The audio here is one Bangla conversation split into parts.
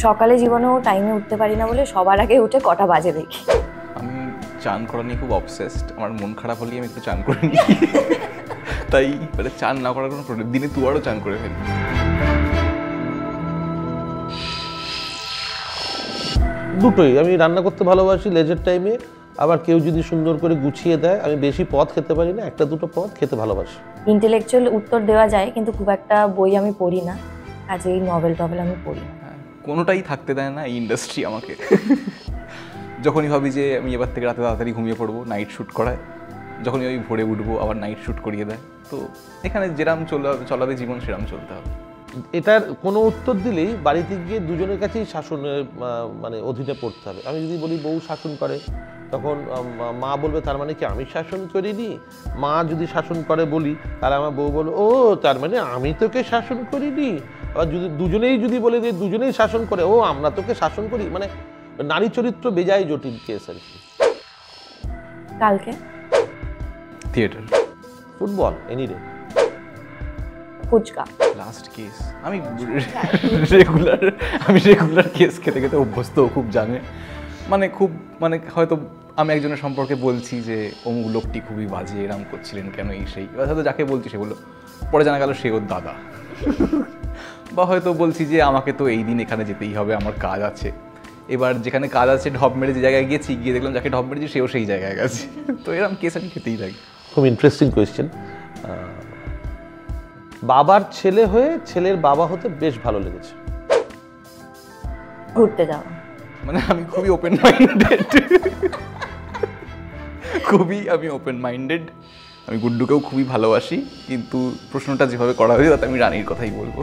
সকালে জীবনেও টাইমে উঠতে পারি না বলে সবার আগে উঠে কটা বাজে দেখি। আমি চান করা নিয়ে খুব অবসেসড। আমার মন খারাপ হলেই আমি একটু চান করে নিই। তাই মানে চান না করার কোনো প্রবলেম, দিনে দুবারও চান করে ফেলি। দুটোই, আমি রান্না করতে ভালোবাসি লেজার টাইমে, আবার কেউ যদি সুন্দর করে গুছিয়ে দেয়। আমি বেশি পদ খেতে পারি না, একটা দুটো পদ খেতে ভালোবাসি। ইন্টেলেকচুয়াল উত্তর দেওয়া যায় কিন্তু খুব একটা বই আমি পড়ি না, কাজেই নভেল টভেল আমি পড়ি না। কোনোটাই থাকতে দেয় না এই ইন্ডাস্ট্রি আমাকে। যখনই ভাবি যে আমি এবার থেকে রাতে তাড়াতাড়ি ঘুমিয়ে পড়বো, নাইট শ্যুট করায়। যখনই আমি ভোরে উঠবো আবার নাইট শ্যুট করিয়ে দেয়। তো এখানে যেরাম চলাবে জীবন সেরাম চলতে হবে। এটার কোনো উত্তর দিলেই বাড়িতে গিয়ে দুজনের কাছেই শাসনের মানে অধীনে পড়তে হবে। আমি যদি বলি বউ শাসন করে, তখন মা বলবে তার মানে কি আমি শাসন করিনি। মা যদি শাসন করে বলি, তাহলে আমার বউ বলবে ও তার মানে আমি তোকে শাসন করিনি। আবার যদি দুজনেই যদি বলে যে দুজনেই শাসন করে, ও আমরা তোকে শাসন করি। মানে নারী চরিত্র বেজায় জটিল কেস আর কি। কালকে theatre, football, any day, fuchka. Last case. আমি রেগুলার কেস খেতে খেতে অভ্যস্ত, খুব জানে। মানে হয়তো আমি একজনের সম্পর্কে বলছি যে অমুক লোকটি খুবই বাজে, এরম করছিলেন কেন, এই সেই। এবার হয়তো যাকে বলছি সেগুলো পরে জানা গেল সে ওর দাদা। বা হয়তো বলছি যে আমাকে তো এই দিন এখানে যেতেই হবে, আমার কাজ আছে। এবার যেখানে কাজ আছে ঢপ মেরে যে জায়গায় গিয়েছি, গিয়ে দেখলাম যাকে ঢপ মেরেছি সেও সেই জায়গায় গেছে। তো এরকম কেস আমি খেতেই থাকি। খুব ইন্টারেস্টিং কোয়েশ্চেন। বাবার ছেলে হয়ে ছেলের বাবা হতে বেশ ভালো লেগেছে। ঘুরতে যাওয়া। মানে আমি খুবই ওপেন মাইন্ডেড, আমি ওপেন মাইন্ডেড। আমি গুড্ডুকেও খুবই ভালোবাসি, কিন্তু প্রশ্নটা যেভাবে করা হয়েছে তাতে আমি রানীর কথাই বলবো।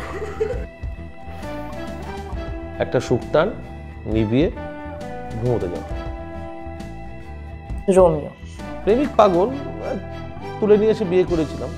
একটা শুকতান নিভিয়ে ঘুমোতে যাও। রোমিও। প্রেমিক পাগল, তুলে নিয়ে এসে বিয়ে করেছিলাম।